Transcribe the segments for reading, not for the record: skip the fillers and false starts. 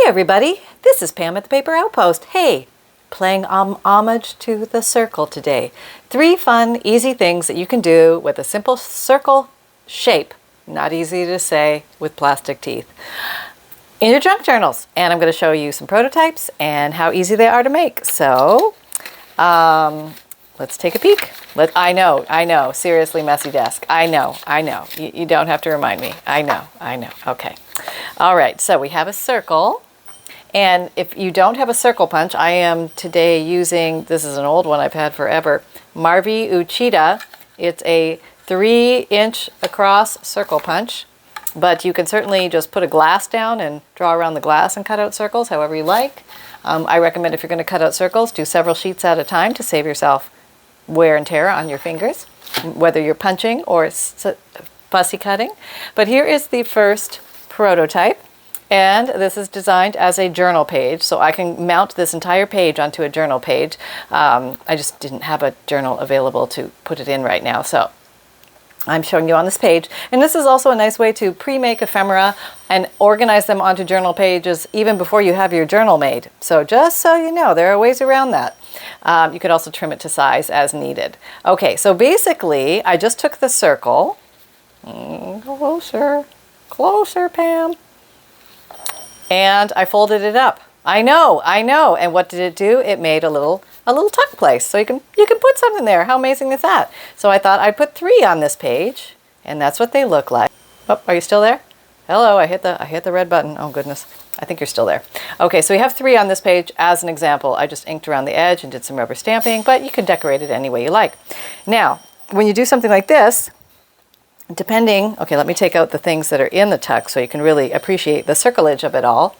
everybody, this is Pam at the Paper Outpost. Hey, playing homage to the circle today. 3 fun, easy things that you can do with a simple circle shape, not easy to say with plastic teeth, in your junk journals. And I'm going to show you some prototypes and how easy they are to make. So, let's take a peek. I know, seriously messy desk. I know. You don't have to remind me. I know. Okay. All right, so we have a circle. And if you don't have a circle punch, I am today using, this is an old one I've had forever, Marvi Uchida. It's a 3-inch across circle punch, but you can certainly just put a glass down and draw around the glass and cut out circles however you like. I recommend if you're going to cut out circles, do several sheets at a time to save yourself wear and tear on your fingers, whether you're punching or fussy cutting. But here is the first prototype. And this is designed as a journal page, so I can mount this entire page onto a journal page. I just didn't have a journal available to put it in right now, so I'm showing you on this page. And this is also a nice way to pre-make ephemera and organize them onto journal pages even before you have your journal made. So just so you know, there are ways around that. You could also trim it to size as needed. Okay, so basically, I just took the circle. Closer, Pam. And I folded it up. I know. And what did it do? It made a little tuck place. So you can put something there. How amazing is that? So I thought I'd put 3 on this page, and that's what they look like. Oh, are you still there? Hello, I hit the red button. Oh goodness. I think you're still there. Okay, so we have 3 on this page as an example. I just inked around the edge and did some rubber stamping, but you can decorate it any way you like. Now, when you do something like this, okay, let me take out the things that are in the tuck so you can really appreciate the circlage of it all.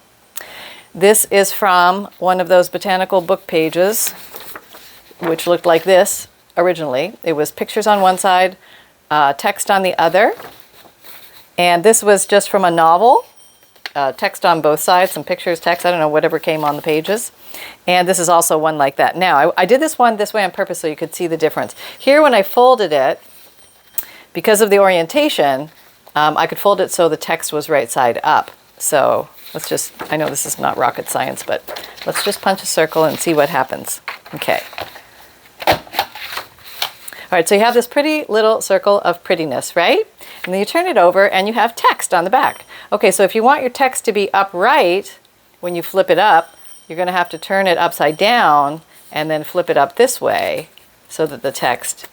This is from one of those botanical book pages, which looked like this originally. It was pictures on one side, text on the other. And this was just from a novel, text on both sides, some pictures, text, I don't know, whatever came on the pages. And this is also one like that. Now, I did this one this way on purpose so you could see the difference. Here, when I folded it, because of the orientation, I could fold it so the text was right side up. So let's just, I know this is not rocket science, but let's just punch a circle and see what happens. Okay. All right, so you have this pretty little circle of prettiness, right? And then you turn it over and you have text on the back. Okay, so if you want your text to be upright, when you flip it up, you're going to have to turn it upside down and then flip it up this way so that the text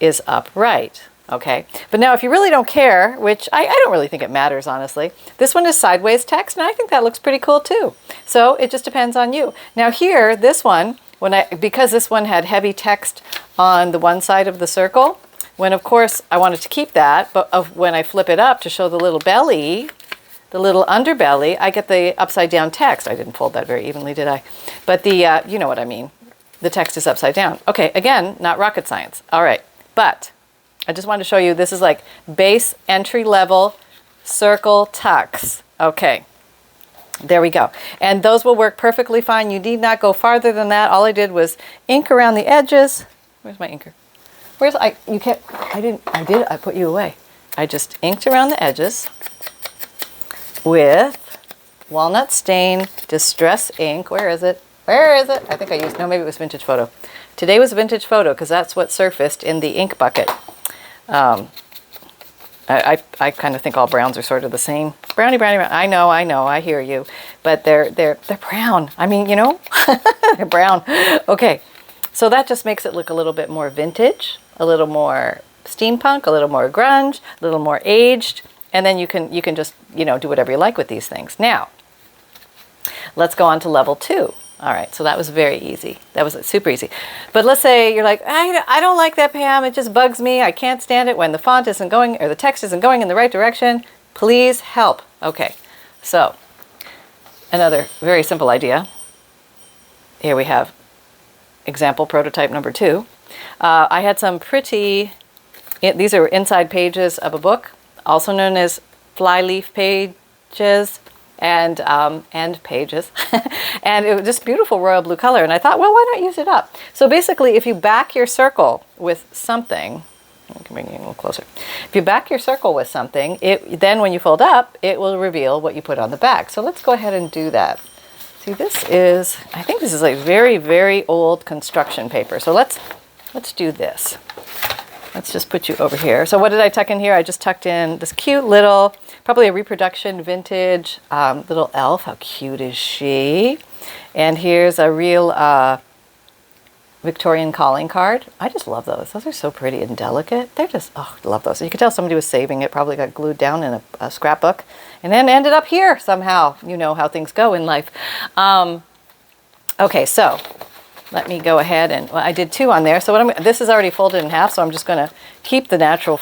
is upright. Okay, but now if you really don't care, which I don't really think it matters, honestly, this one is sideways text, and I think that looks pretty cool too. So it just depends on you. Now here, this one, because this one had heavy text on the one side of the circle, when of course I wanted to keep that, but when I flip it up to show the little belly, the little underbelly, I get the upside down text. I didn't fold that very evenly, did I? But the, you know what I mean. The text is upside down. Okay, again, not rocket science. All right, but I just wanted to show you, this is like base entry level circle tucks. Okay, there we go. And those will work perfectly fine. You need not go farther than that. All I did was ink around the edges. Where's my inker? I put you away. I just inked around the edges with walnut stain distress ink. Where is it? I think I used, no, maybe it was Vintage Photo. Today was Vintage Photo because that's what surfaced in the ink bucket. I kind of think all browns are sort of the same. Brownie, brown. I know, I hear you. But they're brown. I mean, you know, they're brown. Okay, so that just makes it look a little bit more vintage, a little more steampunk, a little more grunge, a little more aged. And then you can just, you know, do whatever you like with these things. Now, let's go on to level 2. All right, so that was very easy. That was super easy. But let's say you're like, I don't like that, Pam. It just bugs me. I can't stand it when the font isn't going, or the text isn't going in the right direction. Please help. Okay, so another very simple idea. Here we have example prototype number 2. I had some pretty, these are inside pages of a book, also known as flyleaf pages. And pages. And it was just beautiful royal blue color. And I thought, well, why not use it up? So basically, if you back your circle with something, I can bring you a little closer. If you back your circle with something, then when you fold up, it will reveal what you put on the back. So let's go ahead and do that. See, I think this is like very, very old construction paper. So let's do this. Let's just put you over here. So what did I tuck in here? I just tucked in this cute little, probably a reproduction vintage little elf. How cute is she? And here's a real Victorian calling card. I just love those. Those are so pretty and delicate. They're just, oh, I love those. So you can tell somebody was saving it, probably got glued down in a scrapbook and then ended up here somehow. You know how things go in life. Okay, so let me go ahead and, well, I did 2 on there. So this is already folded in half, so I'm just going to keep the natural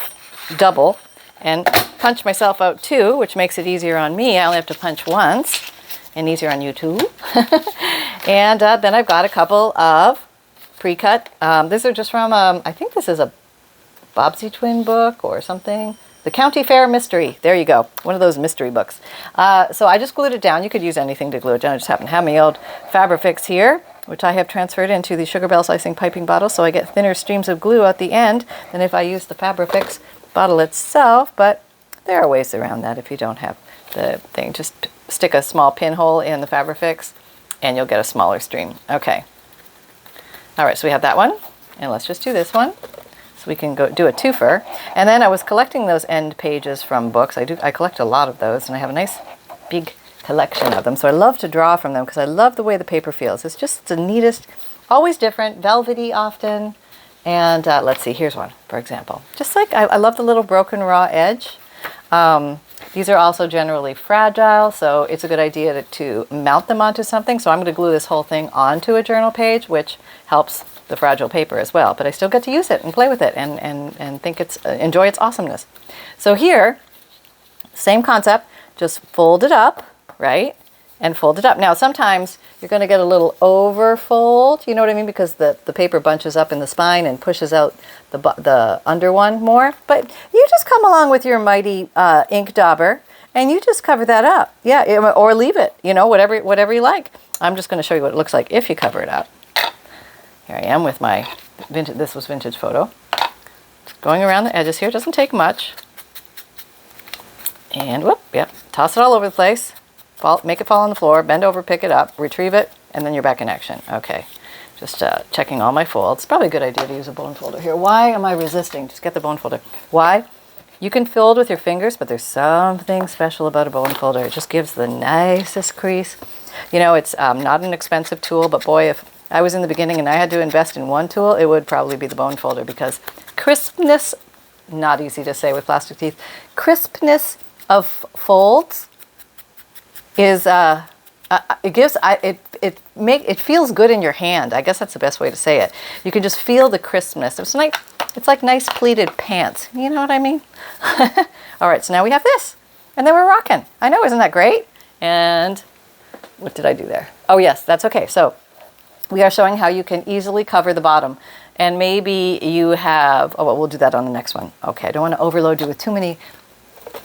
double and punch myself out 2, which makes it easier on me. I only have to punch once and easier on you too. And then I've got a couple of pre-cut. These are just from, I think this is a Bobbsey Twin book or something. The County Fair Mystery. There you go. One of those mystery books. So I just glued it down. You could use anything to glue it down. I just happen to have my old Fabrifix here, which I have transferred into the Sugar Bell Slicing Piping bottle, so I get thinner streams of glue at the end than if I use the Fabrifix bottle itself. But there are ways around that if you don't have the thing. Just stick a small pinhole in the Fabrifix and you'll get a smaller stream. Okay. All right, so we have that one, and let's just do this one. So we can go do a twofer. And then I was collecting those end pages from books. I collect a lot of those, and I have a nice big collection of them. So I love to draw from them because I love the way the paper feels. It's just the neatest, always different, velvety often. And let's see, here's one, for example. Just like, I love the little broken raw edge. These are also generally fragile, so it's a good idea to mount them onto something. So I'm going to glue this whole thing onto a journal page, which helps the fragile paper as well. But I still get to use it and play with it and think enjoy its awesomeness. So here, same concept, just fold it up, right? And fold it up. Now sometimes you're going to get a little overfold, you know what I mean? Because the paper bunches up in the spine and pushes out the under one more. But you just come along with your mighty ink dauber and you just cover that up. Yeah, or leave it, you know, whatever you like. I'm just going to show you what it looks like if you cover it up. Here I am with my vintage, this was vintage photo. Just going around the edges here, doesn't take much. And whoop, yep, toss it all over the place. Make it fall on the floor, bend over, pick it up, retrieve it, and then you're back in action. Okay, just checking all my folds. It's probably a good idea to use a bone folder here. Why am I resisting? Just get the bone folder. Why? You can fold with your fingers, but there's something special about a bone folder. It just gives the nicest crease. You know, it's not an expensive tool, but boy, if I was in the beginning and I had to invest in one tool, it would probably be the bone folder because crispness, not easy to say with plastic teeth, crispness of folds is it feels good in your hand. I guess that's the best way to say it. You can just feel the crispness. It's like nice pleated pants. You know what I mean? All right, so now we have this, and then we're rocking. I know, isn't that great? And what did I do there? Oh yes, that's okay. So we are showing how you can easily cover the bottom, and maybe you have. Oh well, we'll do that on the next one. Okay, I don't want to overload you with too many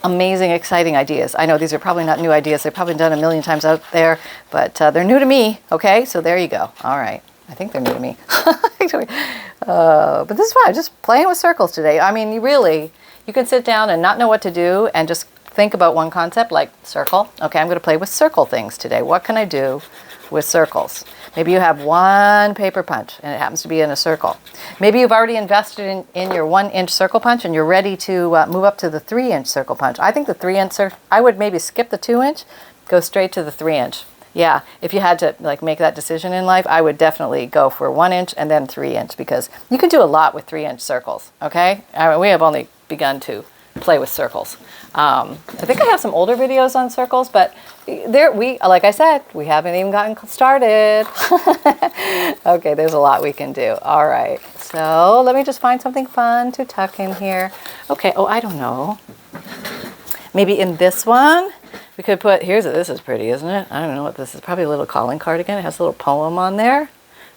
amazing, exciting ideas. I know these are probably not new ideas. They've probably done a million times out there, but they're new to me. Okay, so there you go. All right. I think they're new to me. But this is fun. Just playing with circles today. I mean, you can sit down and not know what to do and just think about one concept like circle. Okay, I'm going to play with circle things today. What can I do with circles? Maybe you have one paper punch and it happens to be in a circle. Maybe you've already invested in your 1-inch circle punch and you're ready to move up to the 3-inch circle punch. I think the 3-inch, I would maybe skip the 2-inch, go straight to the 3-inch. Yeah, if you had to like make that decision in life, I would definitely go for 1-inch and then 3-inch because you can do a lot with 3-inch circles, okay? We have only begun to play with circles. I think I have some older videos on circles, but like I said, we haven't even gotten started. Okay, there's a lot we can do. All right, so let me just find something fun to tuck in here. Okay, oh, I don't know. Maybe in this one, we could put, this is pretty, isn't it? I don't know what this is. Probably a little calling card again. It has a little poem on there.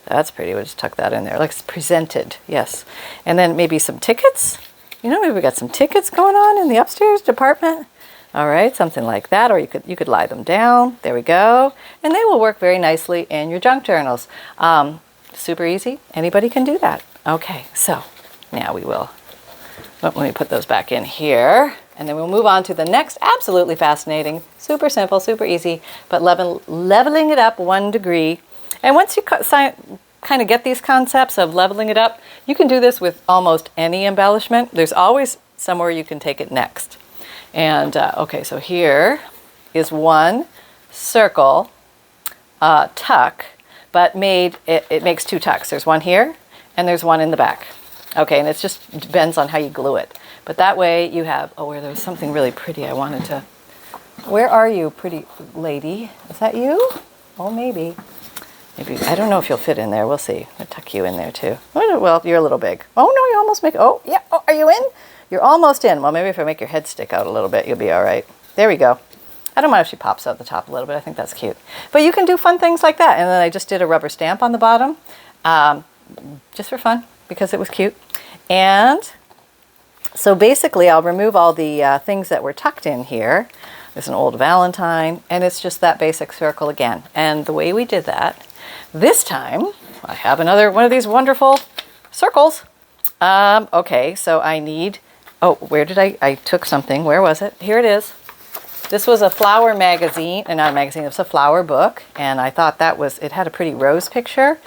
That's pretty. We'll just tuck that in there. Like it's presented, yes. And then maybe some tickets. You know, maybe we got some tickets going on in the upstairs department. All right, something like that. Or you could lie them down. There we go. And they will work very nicely in your junk journals. Super easy. Anybody can do that. Okay, so now we will Oh, let me put those back in here. And then we'll move on to the next absolutely fascinating, super simple, super easy, but leveling it up 1 degree. And once you kind of get these concepts of leveling it up, you can do this with almost any embellishment. There's always somewhere you can take it next. And okay, so here is one circle tuck, but it makes 2 tucks. There's one here and there's one in the back. Okay, and it just depends on how you glue it. But that way you have, oh, where there was something really pretty I wanted to, where are you, pretty lady? Is that you? Oh, maybe. Maybe, I don't know if you'll fit in there. We'll see. I'll tuck you in there too. Oh, well, you're a little big. Oh, no, you almost make, oh, yeah. Oh, are you in? You're almost in. Well, maybe if I make your head stick out a little bit, you'll be all right. There we go. I don't mind if she pops out the top a little bit. I think that's cute. But you can do fun things like that. And then I just did a rubber stamp on the bottom, just for fun, because it was cute. And so basically I'll remove all the things that were tucked in here. There's an old Valentine, and it's just that basic circle again. And the way we did that, this time, I have another one of these wonderful circles. Okay, so I need, oh, where did I took something. Where was it? Here it is. This was a flower magazine, and not a magazine, it was a flower book. And I thought it had a pretty rose picture.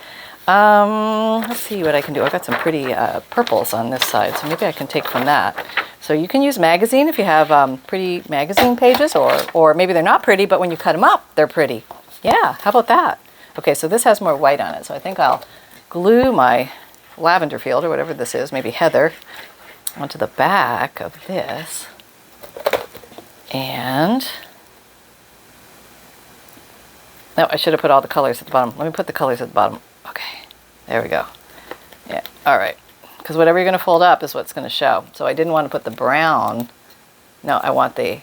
Let's see what I can do. I've got some pretty purples on this side, so maybe I can take from that. So you can use magazine if you have pretty magazine pages, or maybe they're not pretty, but when you cut them up, they're pretty. Yeah, how about that? Okay, so this has more white on it, so I think I'll glue my lavender field, or whatever this is, maybe heather, onto the back of this. And no, I should have put all the colors at the bottom. Let me put the colors at the bottom. Okay, there we go. Yeah, all right. Because whatever you're going to fold up is what's going to show. So I didn't want to put the brown. No, I want the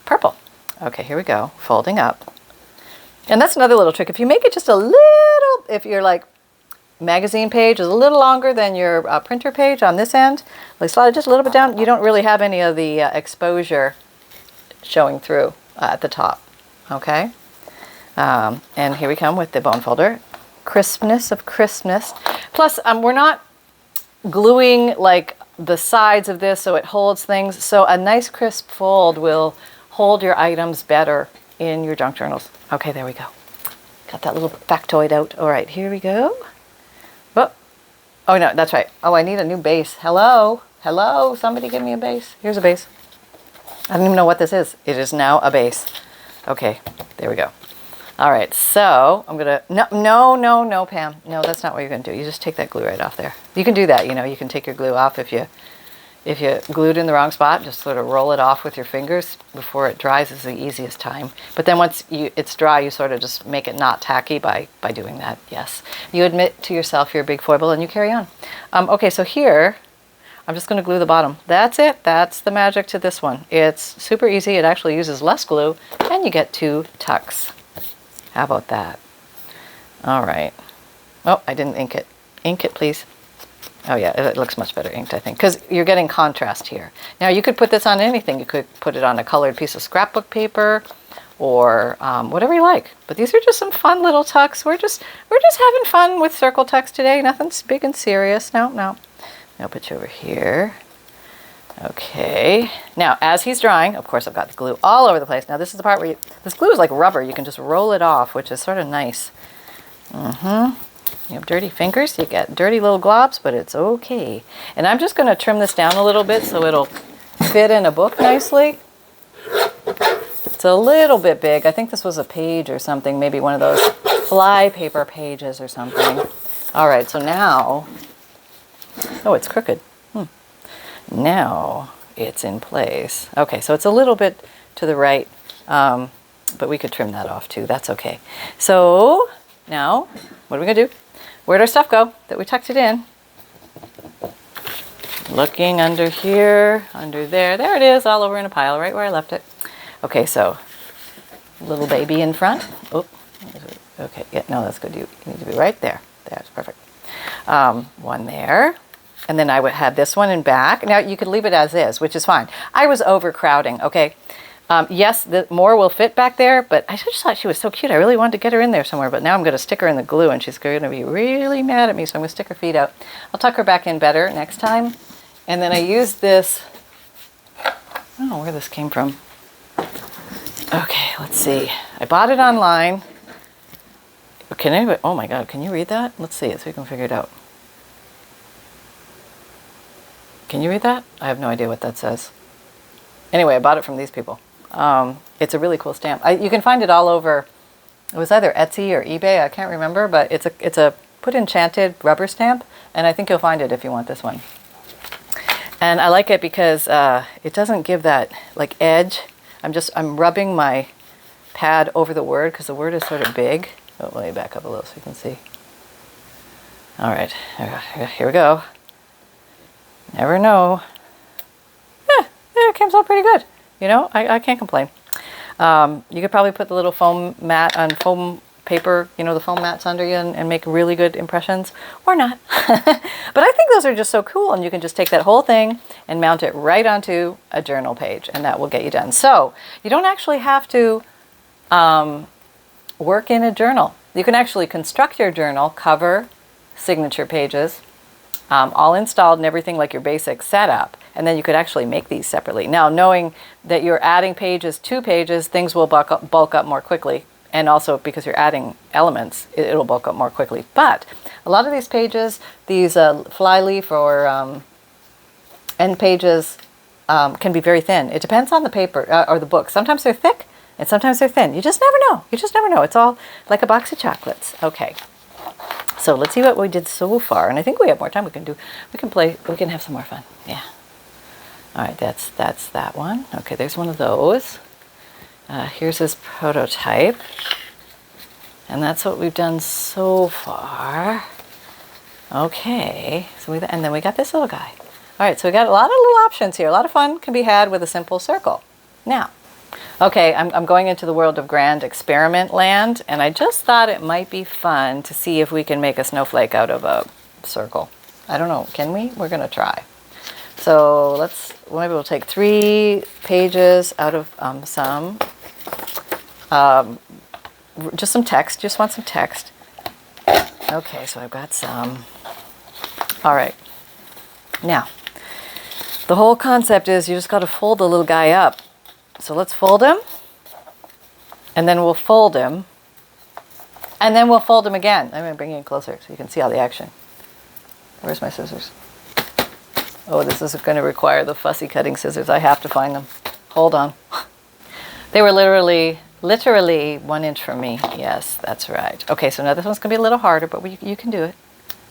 purple. Okay, here we go. Folding up. And that's another little trick. If you make it just a little, if your like magazine page is a little longer than your printer page on this end, like slide it just a little bit down, you don't really have any of the exposure showing through at the top. Okay. And here we come with the bone folder. Crispness of crispness. Plus, we're not gluing like the sides of this so it holds things. So a nice crisp fold will hold your items better in your junk journals. Okay, there we go. Got that little factoid out. All right, here we go. Oh, no, that's right. Oh, I need a new base. Hello? Hello? Somebody give me a base. Here's a base. I don't even know what this is. It is now a base. Okay, there we go. All right, so I'm gonna, no, Pam. No, that's not what you're gonna do. You just take that glue right off there. You can do that, you know, you can take your glue off if you glued in the wrong spot, just sort of roll it off with your fingers before it dries is the easiest time. But then once it's dry, you sort of just make it not tacky by doing that, yes. You admit to yourself you're a big foible and you carry on. Okay, so here, I'm just gonna glue the bottom. That's it, that's the magic to this one. It's super easy, it actually uses less glue, and you get 2 tucks. How about that? All right. Oh, I didn't ink it. Ink it, please. Oh yeah, it looks much better inked, I think, because you're getting contrast here. Now you could put this on anything. You could put it on a colored piece of scrapbook paper, or whatever you like. But these are just some fun little tucks. We're just having fun with circle tucks today. Nothing's big and serious. No. I'll put you over here. Okay. Now, as he's drying, of course, I've got the glue all over the place. Now, this is the part where this glue is like rubber. You can just roll it off, which is sort of nice. You have dirty fingers, you get dirty little globs, but it's okay. And I'm just going to trim this down a little bit so it'll fit in a book nicely. It's a little bit big. I think this was a page or something, maybe one of those fly paper pages or something. All right, so now, oh, it's crooked. Now it's in place. Okay, so it's a little bit to the right, but we could trim that off too. That's okay. So now, what are we gonna do? Where'd our stuff go that we tucked it in? Looking under here, under there. There it is, all over in a pile, right where I left it. Okay, so little baby in front. Oh, okay, yeah, no, that's good. You need to be right there. That's perfect. One there. And then I would have this one in back. Now you could leave it as is, which is fine. I was overcrowding, okay? Yes, more will fit back there, but I just thought she was so cute. I really wanted to get her in there somewhere, but now I'm going to stick her in the glue, and she's going to be really mad at me, so I'm going to stick her feet out. I'll tuck her back in better next time. And then I used this, I don't know where this came from. Okay, let's see. I bought it online. Can anybody, oh my God, can you read that? Let's see it so we can figure it out. Can you read that? I have no idea what that says. Anyway, I bought it from these people. It's a really cool stamp. You can find it all over. It was either Etsy or eBay. I can't remember, but it's a put enchanted rubber stamp, and I think you'll find it if you want this one. And I like it because it doesn't give that like edge. I'm rubbing my pad over the word because the word is sort of big. Oh, let me back up a little so you can see. All right, here we go. Never know. Yeah, it came out pretty good. You know, I can't complain. You could probably put the little foam mat on foam paper, you know, the foam mats under you and make really good impressions, or not. But I think those are just so cool, and you can just take that whole thing and mount it right onto a journal page, and that will get you done. So you don't actually have to work in a journal. You can actually construct your journal, cover, signature pages, all installed and everything like your basic setup. And then you could actually make these separately. Now, knowing that you're adding pages to pages, things will bulk up more quickly. And also because you're adding elements, it'll bulk up more quickly. But a lot of these pages, these flyleaf or end pages can be very thin. It depends on the paper or the book. Sometimes they're thick and sometimes they're thin. You just never know. You just never know. It's all like a box of chocolates. Okay. So let's see what we did so far. And I think we have more time. We can have some more fun. Yeah. All right, that's that one. Okay, there's one of those. Here's his prototype. And that's what we've done so far. Okay, and then we got this little guy. All right, so we got a lot of little options here. A lot of fun can be had with a simple circle. Now, okay, I'm going into the world of grand experiment land, and I just thought it might be fun to see if we can make a snowflake out of a circle. I don't know, can we? We're gonna try. So maybe we'll take 3 pages out of just some text, just want some text. Okay, so I've got some. All right, now, the whole concept is you just gotta fold the little guy up. So let's fold him, and then we'll fold him, and then we'll fold him again. I'm going to bring you in closer so you can see all the action. Where's my scissors? Oh, this is going to require the fussy cutting scissors. I have to find them. Hold on. They were literally 1 inch from me. Yes, that's right. Okay, so now this one's going to be a little harder, but you can do it.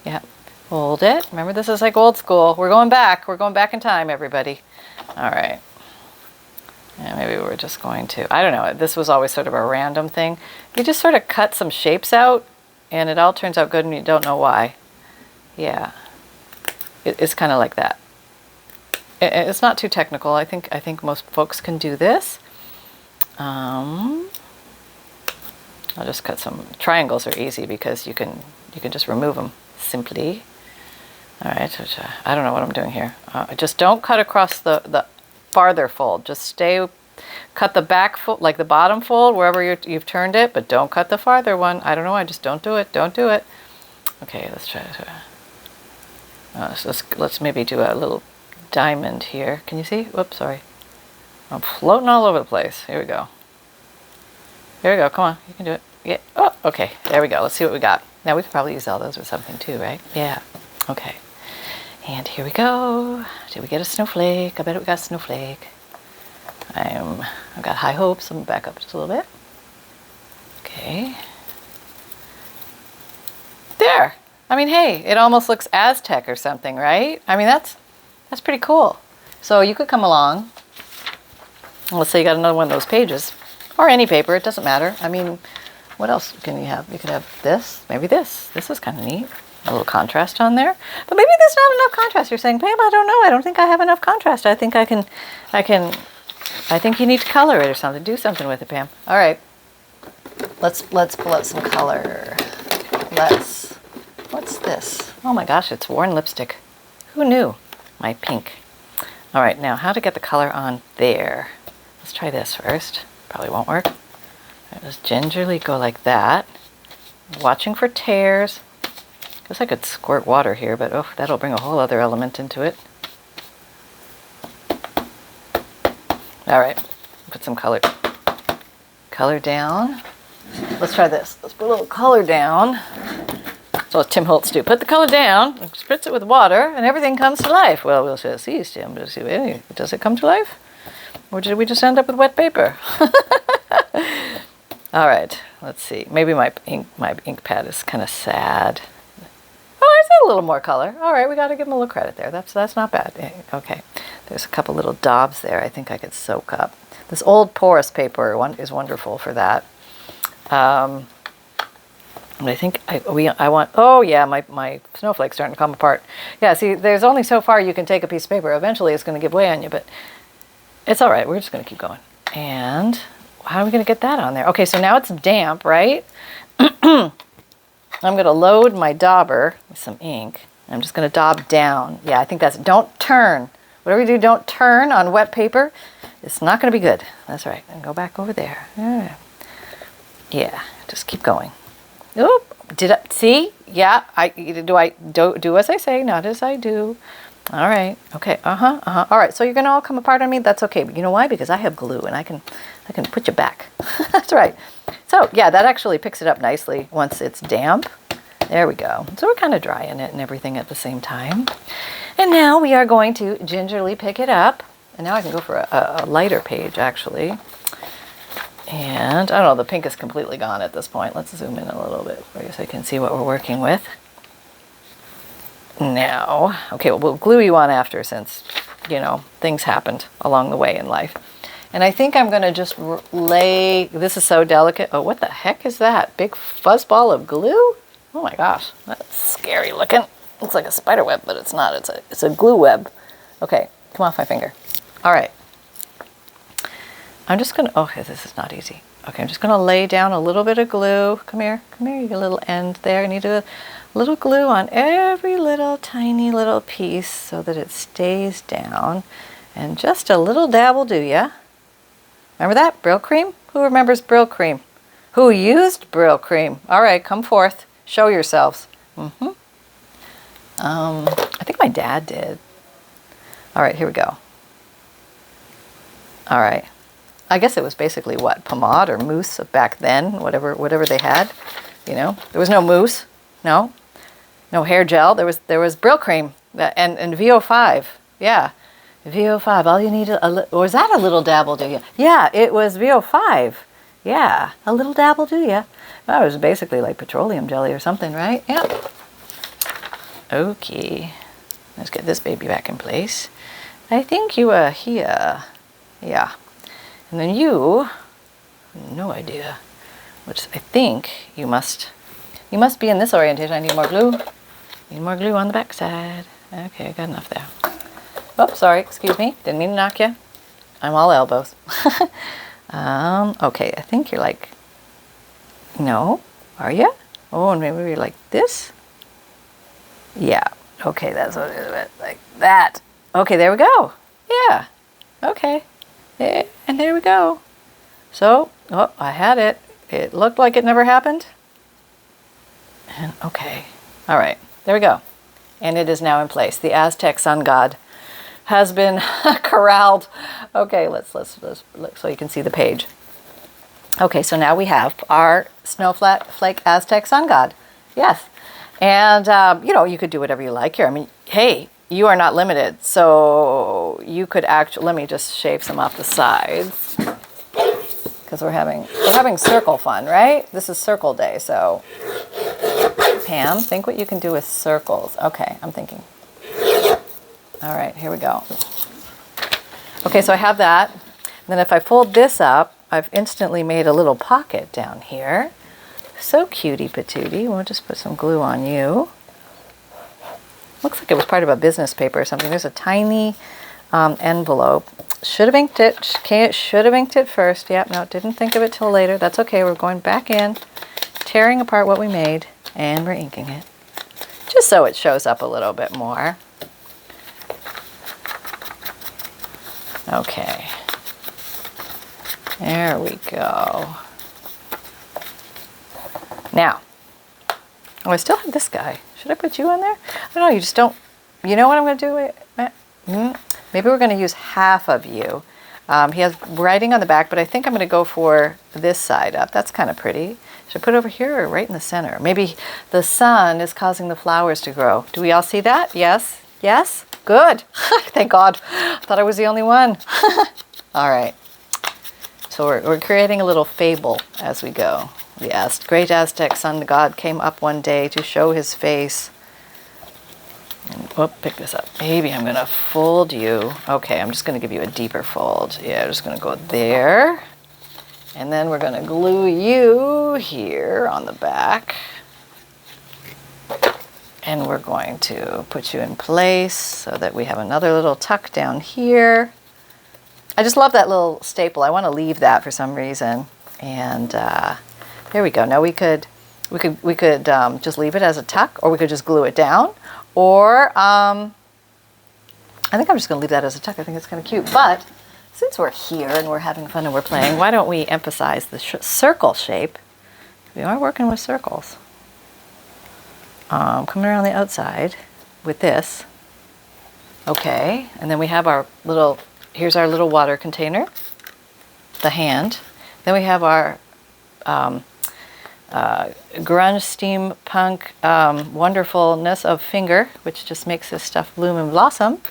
Yeah. Hold it. Remember, this is like old school. We're going back. We're going back in time, everybody. All right. And maybe we're just going to, I don't know, this was always sort of a random thing. You just sort of cut some shapes out, and it all turns out good, and you don't know why. Yeah. It's kind of like that. It's not too technical. I think most folks can do this. I'll just cut some, triangles are easy because you can just remove them simply. All right, which, I don't know what I'm doing here. Just don't cut across the farther fold. Just cut the back fold, like the bottom fold, wherever you've turned it, but don't cut the farther one. I don't know, I just don't do it. Don't do it. Okay, let's try to, let's maybe do a little diamond here. Can you see? Whoops, sorry. I'm floating all over the place. Here we go. Here we go, come on, you can do it. Yeah, oh, okay, there we go. Let's see what we got. Now we could probably use all those with something too, right? Yeah, okay. And here we go. Did we get a snowflake? I bet we got a snowflake. I've got high hopes. I'm gonna back up just a little bit. Okay. There. I mean, hey, it almost looks Aztec or something, right? I mean, that's pretty cool. So you could come along. Let's say you got another one of those pages, or any paper. It doesn't matter. I mean, what else can you have? You could have this. Maybe this. This is kind of neat. A little contrast on there, but maybe there's not enough contrast. You're saying, Pam, I don't know. I don't think I have enough contrast. I think you need to color it or something. Do something with it, Pam. All right. Let's pull out some color. What's this? Oh my gosh, it's worn lipstick. Who knew? My pink. All right, now how to get the color on there. let's try this first. Probably won't work. Just gingerly go like that. Watching for tears. Guess I could squirt water here, but oh, that'll bring a whole other element into it. All right, put some color down. Let's try this. Let's put a little color down. So as Tim Holtz do, put the color down, spritz it with water, and everything comes to life. Well, we'll see, Tim. Does it come to life? Or did we just end up with wet paper? All right, let's see. Maybe my ink pad is kind of sad. Oh, I see a little more color. All right, we got to give him a little credit there. That's not bad. Okay, there's a couple little daubs there I think I could soak up. This old porous paper is wonderful for that. I think I want, oh yeah, my snowflake's starting to come apart. Yeah, see, there's only so far you can take a piece of paper. Eventually it's going to give way on you, but it's all right. We're just going to keep going. And how are we going to get that on there? Okay, so now it's damp, right? I'm going to load my dauber with some ink. I'm just going to daub down. Yeah, I think don't turn. Whatever you do, don't turn on wet paper. It's not going to be good. That's right. And go back over there. Yeah, just keep going. Oop, see? Yeah, do as I say, not as I do. All right, okay, All right, so you're gonna all come apart on me. That's okay, but you know why? Because I have glue and I can put you back. That's right. So yeah, that actually picks it up nicely once it's damp. There we go. So we're kind of drying it and everything at the same time. And now we are going to gingerly pick it up. And now I can go for a lighter page actually. And I don't know, the pink is completely gone at this point. Let's zoom in a little bit for you so you can see what we're working with. Now, okay, well, we'll glue you on after since, you know, things happened along the way in life. And I think I'm going to just lay, this is so delicate. Oh, what the heck is that? Big fuzz ball of glue? Oh my gosh, that's scary looking. Looks like a spider web, but it's not. It's a glue web. Okay, come off my finger. All right. I'm just going to, oh, this is not easy. Okay, I'm just going to lay down a little bit of glue. Come here, you get a little end there. I need a little glue on every little tiny little piece so that it stays down. And just a little dab will do ya. Remember that? Brill cream? Who remembers Brill cream? Who used Brill cream? All right, come forth. Show yourselves. I think my dad did. All right, here we go. All right. I guess it was basically what, pomade or mousse back then, whatever they had, you know. There was no mousse, no hair gel. There was Brill cream and VO5, yeah, VO5. All you need was that a little dabble, do you? Yeah, it was VO5. Yeah, a little dabble, do you? That was basically like petroleum jelly or something, right? Yeah. Okay, let's get this baby back in place. I think you are here. Yeah. And then you, no idea, which I think you must be in this orientation. I need more glue. Need more glue on the back side. Okay, got enough there. Oh, sorry, excuse me. Didn't mean to knock you. I'm all elbows. Okay, I think you're like, no, are you? Oh, and maybe you're like this? Yeah, okay, that's what it is, like that. Okay, there we go. Yeah, okay. And there we go. So, oh, I had it. It looked like it never happened. And okay. All right, there we go. And it is now in place. The Aztec sun god has been corralled. Okay, let's look so you can see the page. Okay, so now we have our Snowflake Aztec sun god. Yes. And, you know, you could do whatever you like here. I mean, hey, you are not limited. So you could actually, let me just shave some off the sides because we're having circle fun, right? This is circle day. So Pam, think what you can do with circles. Okay, I'm thinking. All right, here we go. Okay, so I have that. And then if I fold this up, I've instantly made a little pocket down here. So cutie patootie. We'll just put some glue on you. Looks like it was part of a business paper or something. There's a tiny envelope. Should have inked it. Should have inked it first. Yep, no, didn't think of it till later. That's okay. We're going back in, tearing apart what we made, and we're inking it. Just so it shows up a little bit more. Okay. There we go. Now, oh, I still have this guy. Should I put you in there? I don't know, you just don't, you know what I'm going to do? Maybe we're going to use half of you. He has writing on the back, but I think I'm going to go for this side up. That's kind of pretty. Should I put it over here or right in the center? Maybe the sun is causing the flowers to grow. Do we all see that? Yes? Yes? Good. Thank God. I thought I was the only one. All right. So we're creating a little fable as we go. The great Aztec sun god came up one day to show his face. And, pick this up. Maybe I'm going to fold you. Okay, I'm just going to give you a deeper fold. Yeah, I'm just going to go there. And then we're going to glue you here on the back. And we're going to put you in place so that we have another little tuck down here. I just love that little staple. I want to leave that for some reason. And there we go. Now we could just leave it as a tuck, or we could just glue it down. Or I think I'm just going to leave that as a tuck. I think it's kind of cute. But since we're here and we're having fun and we're playing, why don't we emphasize the circle shape? We are working with circles. Coming around the outside with this. Okay, and then we have our little, here's our little water container, the hand. Then we have our grunge steampunk wonderfulness of finger, which just makes this stuff bloom and blossom.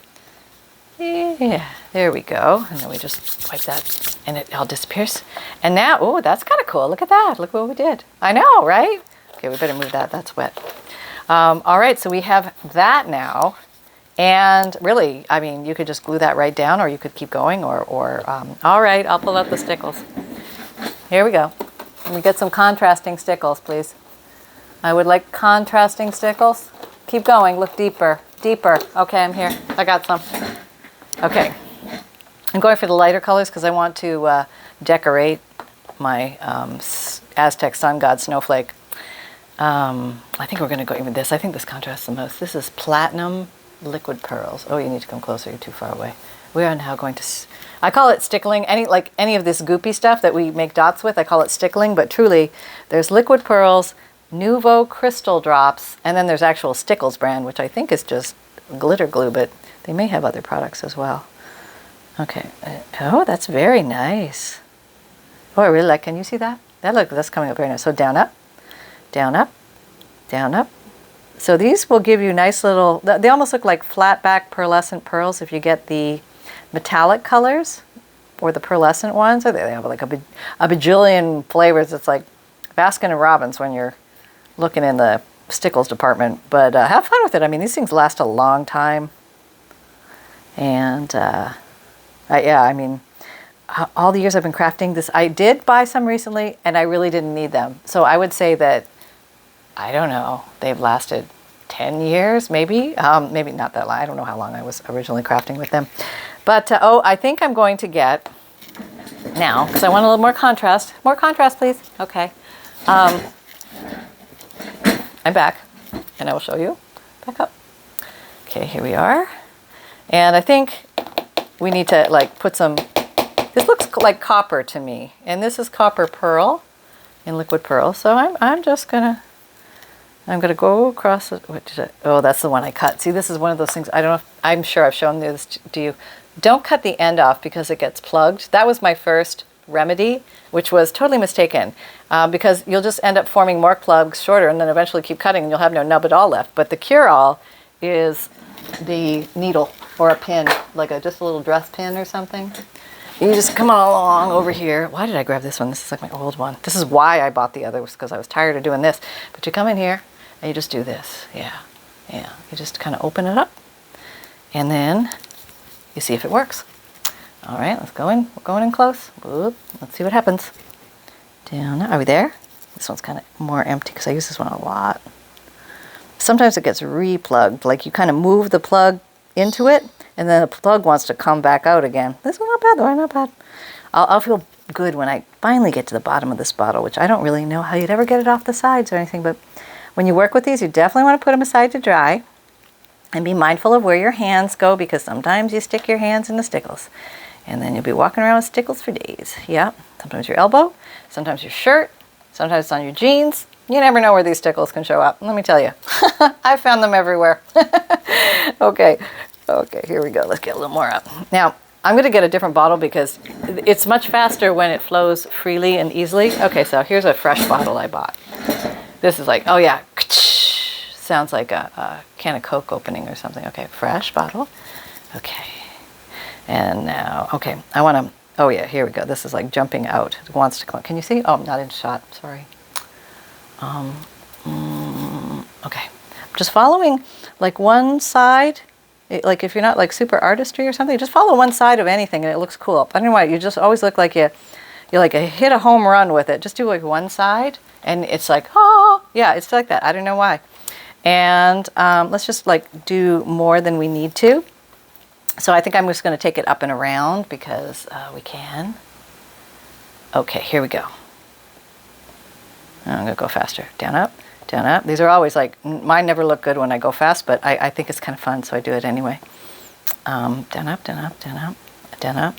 Yeah, there we go. And then we just wipe that and it all disappears. And now, oh, that's kind of cool. Look at that. Look what we did. I know, right? Okay, we better move that. That's wet. All right, so we have that now. And really, I mean, you could just glue that right down, or you could keep going, or all right, I'll pull out the stickles. Here we go. Let me get some contrasting stickles, please. I would like contrasting stickles. Keep going, look deeper, deeper. Okay, I'm here, I got some. Okay, I'm going for the lighter colors because I want to decorate my Aztec sun god Snowflake. I think we're gonna go with this. I think this contrasts the most. This is platinum liquid pearls. Oh, you need to come closer, you're too far away. We are now going to, I call it stickling. Any of this goopy stuff that we make dots with, I call it stickling, but truly there's liquid pearls, Nouveau crystal drops, and then there's actual Stickles brand, which I think is just glitter glue, but they may have other products as well. Okay, oh, that's very nice. Oh, I really like, can you see that? That's coming up very nice. So down, up, down, up, down, up. So these will give you nice little, they almost look like flat back pearlescent pearls if you get the metallic colors or the pearlescent ones. Or they have like a bajillion flavors. It's like Baskin and Robbins when you're looking in the Stickles department. But have fun with it. I mean, these things last a long time. And yeah, I mean, all the years I've been crafting this, I did buy some recently and I really didn't need them. So I would say that, I don't know, they've lasted 10 years, maybe. Maybe not that long. I don't know how long I was originally crafting with them. But, oh, I think I'm going to get, now, because I want a little more contrast. More contrast, please. Okay. I'm back, and I will show you. Back up. Okay, here we are. And I think we need to, like, put some, this looks like copper to me. And this is copper pearl in liquid pearl. So I'm just going to, I'm going to go across, oh, that's the one I cut. See, this is one of those things, I don't know, I'm sure I've shown this to you. Don't cut the end off because it gets plugged. That was my first remedy, which was totally mistaken because you'll just end up forming more plugs shorter and then eventually keep cutting and you'll have no nub at all left. But the cure-all is the needle or a pin, like just a little dress pin or something. You just come along over here. Why did I grab this one? This is like my old one. This is why I bought the other, was because I was tired of doing this. But you come in here and you just do this. Yeah, yeah. You just kind of open it up and then you see if it works. All right, let's go in. We're going in close. Whoop. Let's see what happens. Down. Are we there? This one's kind of more empty because I use this one a lot. Sometimes it gets replugged. Like you kind of move the plug into it and then the plug wants to come back out again. This one's not bad though, not bad. I'll feel good when I finally get to the bottom of this bottle, which I don't really know how you'd ever get it off the sides or anything, but when you work with these, you definitely want to put them aside to dry and be mindful of where your hands go because sometimes you stick your hands in the stickles. And then you'll be walking around with stickles for days. Yeah, sometimes your elbow, sometimes your shirt, sometimes it's on your jeans. You never know where these stickles can show up. Let me tell you, I found them everywhere. Okay, here we go. Let's get a little more up. Now, I'm going to get a different bottle because it's much faster when it flows freely and easily. Okay, so here's a fresh bottle I bought. This is like, oh yeah, sounds like a can of Coke opening or something. Okay, fresh bottle. Okay. And now, okay, I want to, oh yeah, here we go. This is like jumping out. It wants to come. Can you see? Oh, not in shot. Sorry. Okay. I'm just following like one side. Like if you're not like super artistry or something, just follow one side of anything and it looks cool. I don't know why. You just always look like you like hit a home run with it. Just do like one side and it's like, oh, yeah, it's like that. I don't know why. And let's just like do more than we need to. So I think I'm just going to take it up and around because we can. Okay, here we go. I'm going to go faster. Down, up, down, up. These are always like, mine never look good when I go fast, but I think it's kind of fun, so I do it anyway. Down, up, down, up, down, up, down, up,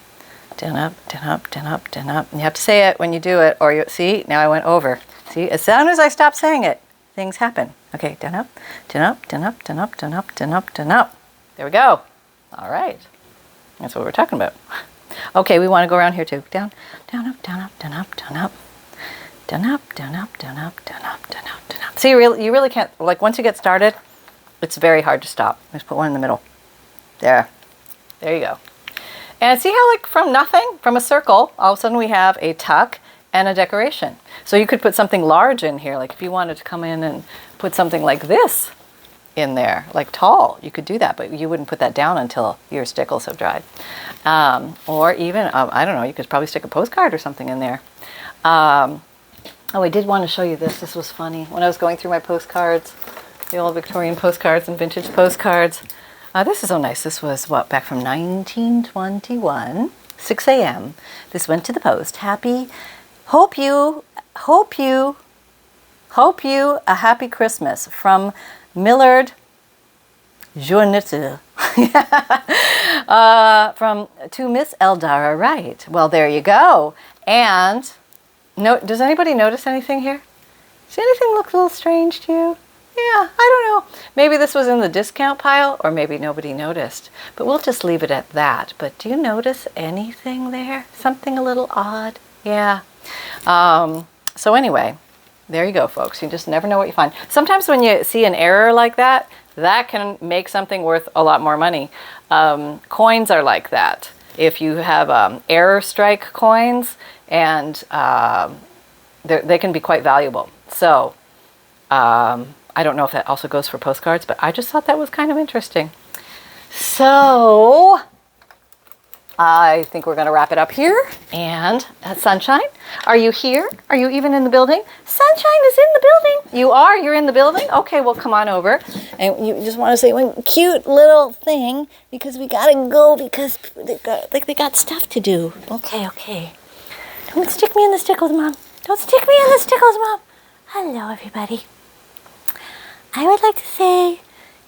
down, up, down, up, down, up, down, up. And you have to say it when you do it, or you see, now I went over. See, as soon as I stop saying it, things happen. Okay, down, up, down, up, down, up, down, up, down, up, down, up, down, up. There we go. All right. That's what we're talking about. Okay, we want to go around here too. Down, down, up, down, up, down, up, down, up. Down, up, down, up, down, up, down, up, down, up, down, up. See, you really can't, like once you get started, it's very hard to stop. Let's put one in the middle. There. There you go. And see how like from nothing, from a circle, all of a sudden we have a tuck and a decoration. So you could put something large in here, like if you wanted to come in and put something like this in there, like tall, you could do that, but you wouldn't put that down until your stickles have dried. Or even, I don't know, you could probably stick a postcard or something in there. Oh, I did want to show you this. This was funny. When I was going through my postcards, the old Victorian postcards and vintage postcards. This is so nice. This was, what, back from 1921, 6 a.m. This went to the post. Hope you a happy Christmas from Millard Journette. To Miss Eldara Wright. Well, there you go. And no, does anybody notice anything here? Does anything look a little strange to you? Yeah, I don't know. Maybe this was in the discount pile, or maybe nobody noticed. But we'll just leave it at that. But do you notice anything there? Something a little odd? Yeah. So anyway, there you go, folks. You just never know what you find. Sometimes when you see an error like that, that can make something worth a lot more money. Coins are like that. If you have error strike coins, and they can be quite valuable. So I don't know if that also goes for postcards, but I just thought that was kind of interesting. So I think we're going to wrap it up here. And Sunshine, are you here? Are you even in the building? Sunshine is in the building. You are? You're in the building? Okay, well, come on over. And you just want to say one cute little thing because we got to go because they got stuff to do. Okay. Don't stick me in the stickles, Mom. Don't stick me in the stickles, Mom. Hello, everybody. I would like to say,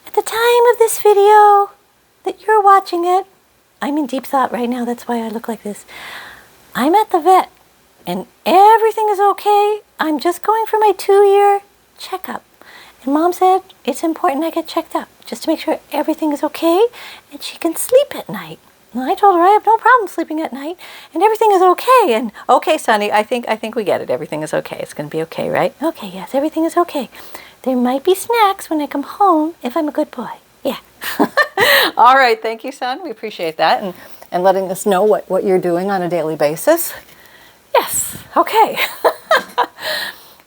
at the time of this video that you're watching it, I'm in deep thought right now. That's why I look like this. I'm at the vet, and everything is okay. I'm just going for my 2-year checkup. And Mom said it's important I get checked up just to make sure everything is okay and she can sleep at night. And I told her I have no problem sleeping at night and everything is okay. And okay, Sonny, I think we get it. Everything is okay. It's going to be okay, right? Okay, yes, everything is okay. There might be snacks when I come home if I'm a good boy. Yeah. All right. Thank you, son. We appreciate that and letting us know what you're doing on a daily basis. Yes. Okay.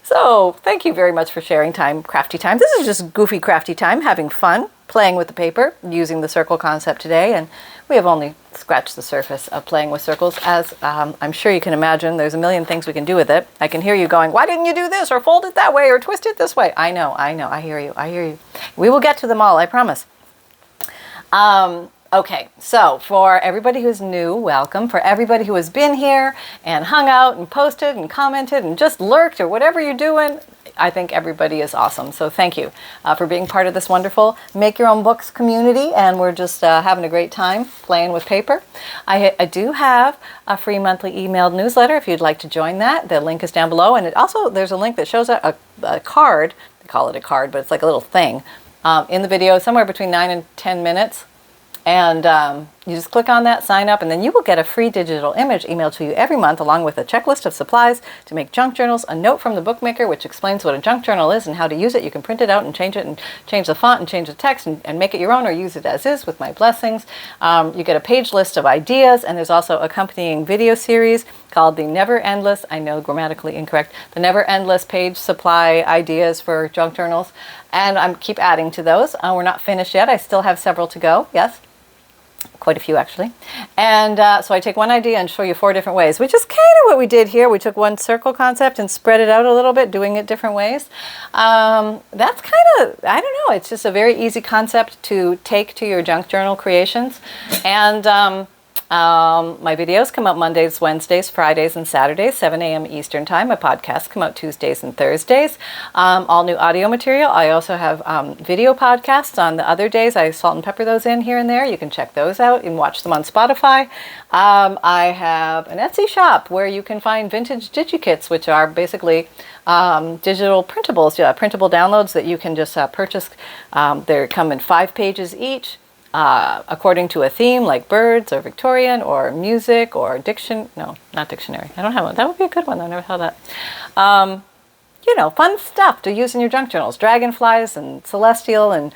So thank you very much for sharing time, crafty time. This is just goofy, crafty time, having fun, playing with the paper, using the circle concept today. And we have only scratched the surface of playing with circles. As I'm sure you can imagine, there's a million things we can do with it. I can hear you going, why didn't you do this or fold it that way or twist it this way? I know. I hear you. We will get to them all, I promise. Okay, so for everybody who's new, welcome. For everybody who has been here and hung out and posted and commented and just lurked or whatever you're doing, I think everybody is awesome. So thank you for being part of this wonderful Make Your Own Books community. And we're just having a great time playing with paper. I do have a free monthly emailed newsletter if you'd like to join that. The link is down below. And it also, there's a link that shows a card. They call it a card, but it's like a little thing in the video, somewhere between 9 and 10 minutes. And you just click on that, sign up, and then you will get a free digital image emailed to you every month, along with a checklist of supplies to make junk journals, a note from the bookmaker which explains what a junk journal is and how to use it. You can print it out and change the font and change the text and make it your own, or use it as is with my blessings. You get a page list of ideas, and there's also accompanying video series called the Never Endless, I know grammatically incorrect, the Never Endless page supply ideas for junk journals. And I keep adding to those. We're not finished yet. I still have several to go. Yes. Quite a few, actually. And so I take one idea and show you 4 different ways, which is kind of what we did here. We took one circle concept and spread it out a little bit, doing it different ways. That's kind of, I don't know, it's just a very easy concept to take to your junk journal creations. And my videos come out Mondays, Wednesdays, Fridays, and Saturdays, 7 a.m. Eastern Time. My podcasts come out Tuesdays and Thursdays. All new audio material. I also have video podcasts on the other days. I salt and pepper those in here and there. You can check those out and watch them on Spotify. I have an Etsy shop where you can find vintage Digikits, which are basically digital printables, printable downloads that you can just purchase. They come in 5 pages each. According to a theme like birds or Victorian or music or not dictionary. I don't have one. That would be a good one. I never thought of that. Fun stuff to use in your junk journals. Dragonflies and celestial and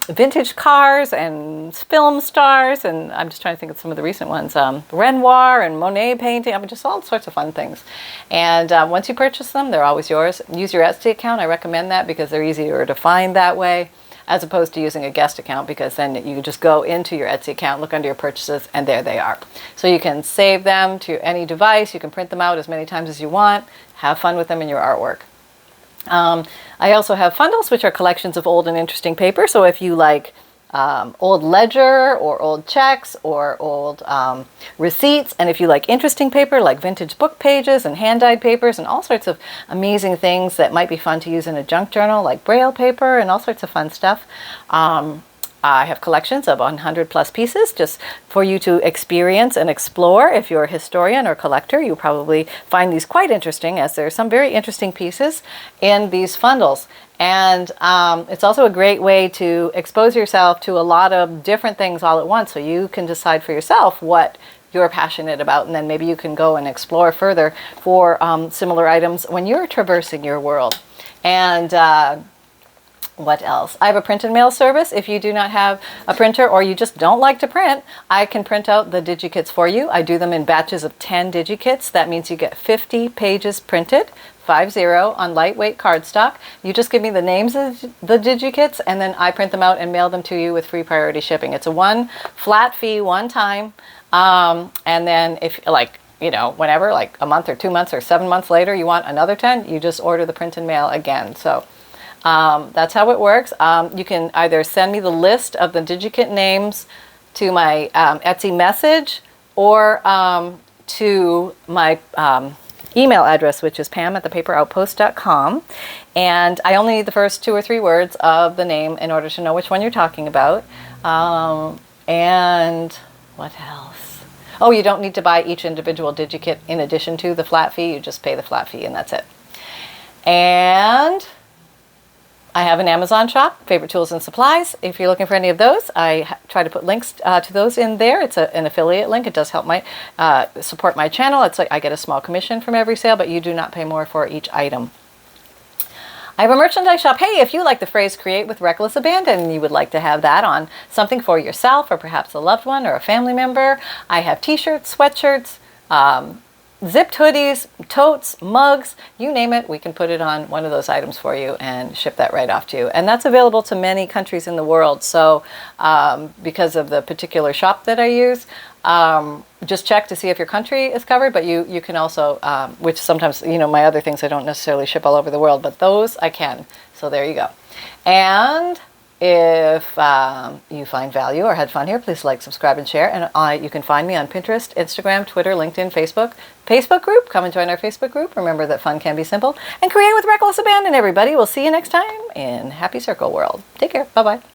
vintage cars and film stars. And I'm just trying to think of some of the recent ones. Renoir and Monet painting. I mean, just all sorts of fun things. And once you purchase them, they're always yours. Use your Etsy account. I recommend that because they're easier to find that way, as opposed to using a guest account, because then you just go into your Etsy account, look under your purchases, and there they are. So you can save them to any device. You can print them out as many times as you want. Have fun with them in your artwork. I also have FUNDLEs, which are collections of old and interesting paper. So if you like old ledger or old checks or old receipts, and if you like interesting paper like vintage book pages and hand-dyed papers and all sorts of amazing things that might be fun to use in a junk journal like braille paper and all sorts of fun stuff. I have collections of 100 plus pieces just for you to experience and explore. If you're a historian or collector, you probably find these quite interesting, as there are some very interesting pieces in these FUNDLEs. And it's also a great way to expose yourself to a lot of different things all at once, so you can decide for yourself what you're passionate about, and then maybe you can go and explore further for similar items when you're traversing your world. And what else? I have a print and mail service. If you do not have a printer or you just don't like to print, I can print out the Digikits for you. I do them in batches of 10 Digikits. That means you get 50 pages printed, 50, on lightweight cardstock. You just give me the names of the Digikits, and then I print them out and mail them to you with free priority shipping. It's a one flat fee, one time. And then if whenever, like a month or 2 months or 7 months later, you want another 10, you just order the print and mail again. So that's how it works. You can either send me the list of the Digikit names to my Etsy message, or to my email address, which is pam@paperoutpost.com. And I only need the first 2 or 3 words of the name in order to know which one you're talking about. And what else? Oh, you don't need to buy each individual Digikit in addition to the flat fee. You just pay the flat fee, and that's it. And I have an Amazon shop, Favorite Tools and Supplies. If you're looking for any of those, I try to put links to those in there. It's an affiliate link. It does help my support my channel. It's like I get a small commission from every sale, but you do not pay more for each item. I have a merchandise shop. Hey, if you like the phrase create with reckless abandon and you would like to have that on something for yourself or perhaps a loved one or a family member, I have t-shirts, sweatshirts, zipped hoodies, totes, mugs, you name it, we can put it on one of those items for you and ship that right off to you. And that's available to many countries in the world. So because of the particular shop that I use, just check to see if your country is covered, but you can also, which sometimes, my other things I don't necessarily ship all over the world, but those I can. So there you go. And If you find value or had fun here, please like, subscribe, and share. And you can find me on Pinterest, Instagram, Twitter, LinkedIn, Facebook. Facebook group, come and join our Facebook group. Remember that fun can be simple. And create with reckless abandon, everybody. We'll see you next time in Happy Circle World. Take care. Bye-bye.